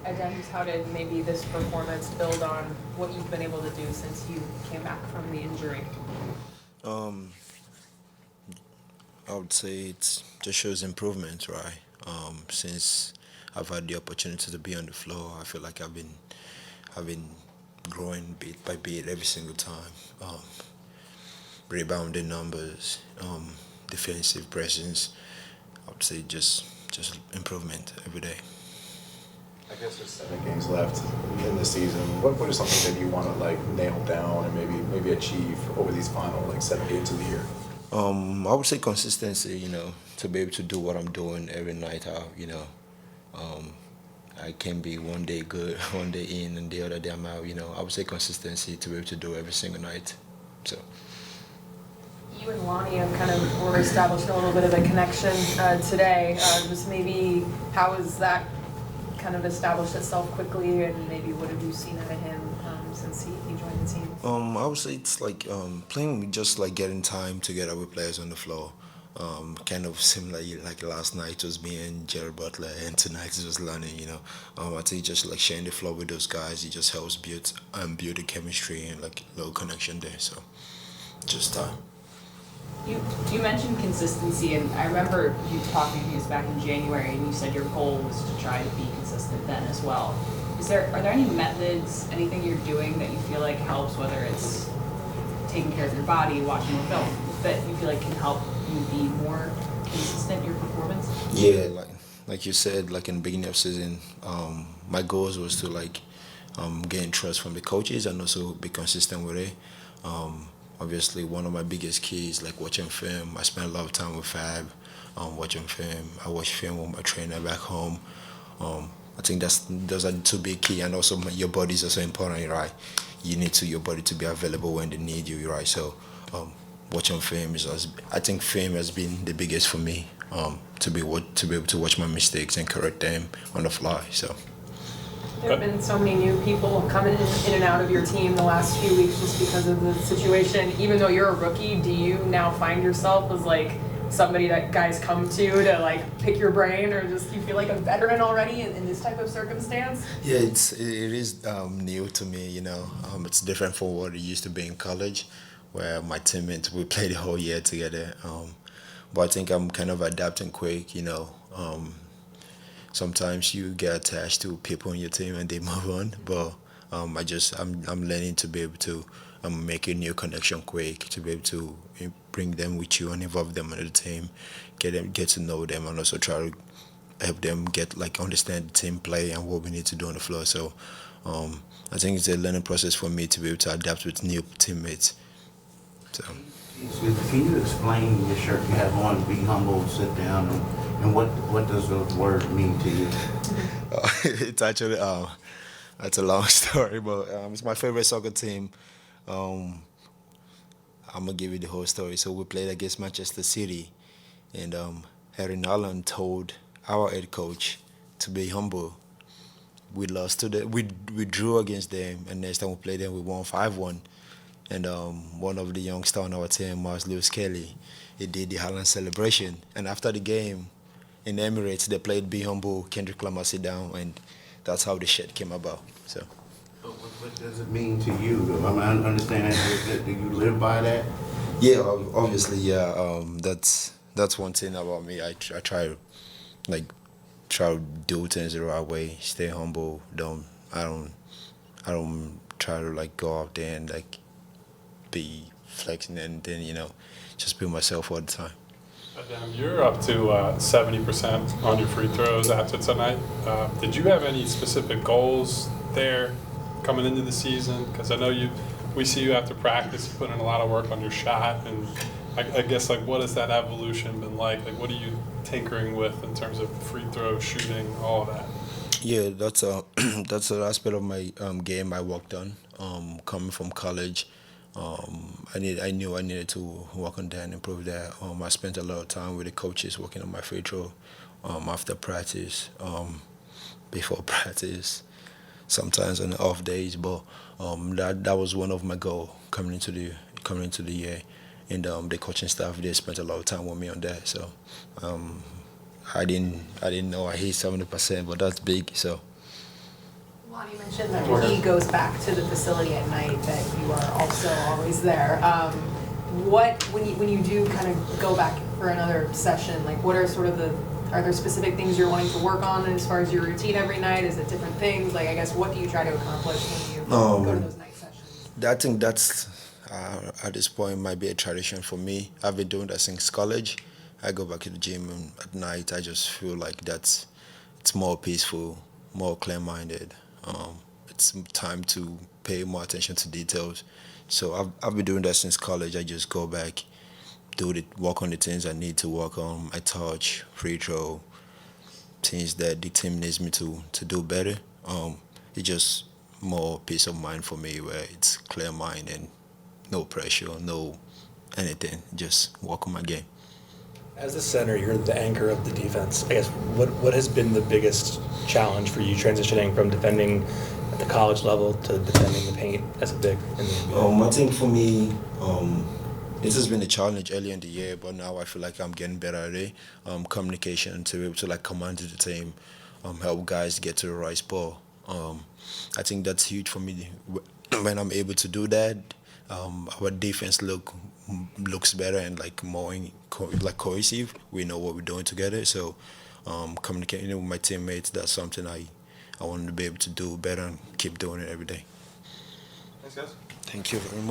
Adem, just how did maybe this performance build on what you've been able to do since you came back from the injury? Um, I would say it just shows improvement, right? Since I've had the opportunity to be on the floor, I feel like I've been growing bit by bit every single time. Rebounding numbers, defensive presence. I would say just improvement every day. I guess there's 7 games left in the season. What is something that you want to like nail down and maybe achieve over these final like 7 games of the year? I would say consistency. To be able to do what I'm doing every night out. Um, I can be one day good, one day in, and the other day I'm out. I would say consistency to be able to do every single night. So. You and Lonnie have kind of were establishing a little bit of a connection today. Just maybe how has that kind of established itself quickly, and maybe what have you seen out of him since he joined the team? I would say it's like playing with just like getting time together with players on the floor. Kind of similar like last night it was me and Jerry Butler, and tonight it was Lonnie. I think just like sharing the floor with those guys, it just helps build the chemistry and like little connection there. So just time. You mentioned consistency, and I remember you talking to us back in January, and you said your goal was to try to be consistent then as well. Are there any methods, anything you're doing that you feel like helps, whether it's taking care of your body, watching more film, that you feel like can help you be more consistent in your performance? Yeah, like you said, like in the beginning of season, my goals was to like gain trust from the coaches and also be consistent with it. Obviously, one of my biggest keys like watching film. I spend a lot of time with Fab, watching film. I watch film with my trainer back home. I think those are the two big key, and also your body is also important, right? You need your body to be available when they need you, right? So, watching film I think film has been the biggest for me. To be able to watch my mistakes and correct them on the fly. So. There have been so many new people coming in and out of your team the last few weeks just because of the situation. Even though you're a rookie, do you now find yourself as like somebody that guys come to like pick your brain, or just you feel like a veteran already in this type of circumstance? Yeah, it is new to me. It's different from what it used to be in college, where my teammates we played the whole year together. But I think I'm kind of adapting quick. Sometimes you get attached to people on your team and they move on, but I'm learning to be able to make a new connection quick, to be able to bring them with you and involve them in the team, get to know them, and also try to help them get like understand the team play and what we need to do on the floor. So I think it's a learning process for me to be able to adapt with new teammates. So. Can you explain your shirt you have on, be humble, sit down, and what does those words mean to you? It's actually that's a long story, but it's my favorite soccer team. I'm gonna give you the whole story. So we played against Manchester City, and Harry Nolan told our head coach to be humble. We lost we drew against them, and next time we played them, we won 5-1. And one of the youngsters on our team, Mars Lewis Kelly, he did the Highland celebration. And after the game in Emirates, they played Be Humble, Kendrick Lamar Sit Down, and that's how the shirt came about. So. What does it mean to you? I understand that. Do you live by that? Yeah, obviously, yeah. That's one thing about me. I try to try to do things the right way. Stay humble. I don't try to go out there and be flexing and then just be myself all the time. Adem, you're up to 70% on your free throws after tonight. Did you have any specific goals there coming into the season? Because I know we see you after practice, you put in a lot of work on your shot, and I guess what has that evolution been like? What are you tinkering with in terms of free throw shooting, all of that? Yeah, that's that's an aspect of my game I worked on. Coming from college, I knew I needed to work on that and improve that. I spent a lot of time with the coaches working on my free throw, after practice, before practice, sometimes on the off days. But that was one of my goals coming into the year, and the coaching staff they spent a lot of time with me on that. So I didn't know I hit 70%, but that's big. So Lonnie mentioned that he goes back to the facility at night, that you are also always there. When you do kind of go back for another session, like what are sort of are there specific things you're wanting to work on as far as your routine every night? Is it different things? Like, I guess, what do you try to accomplish when you go to those night sessions? I think that's at this point might be a tradition for me. I've been doing that since college. I go back to the gym and at night. I just feel like it's more peaceful, more clear-minded. It's time to pay more attention to details. So I've been doing that since college. I just go back, work on the things I need to work on. My touch, free throw, things that the team needs me to do better. It's just more peace of mind for me, where it's clear mind and no pressure, no anything. Just work on my game. As a center, you're the anchor of the defense. I guess what has been the biggest challenge for you transitioning from defending at the college level to defending the paint as a big in the NBA? I think for me, this has been a challenge earlier in the year, but now I feel like I'm getting better at it. Communication, to be able to like command the team, help guys get to the right spot. I think that's huge for me. When I'm able to do that, our defense looks better and like more cohesive. We know what we're doing together. So communicating with my teammates, that's something I want to be able to do better and keep doing it every day. Thanks, guys. Thank you very much.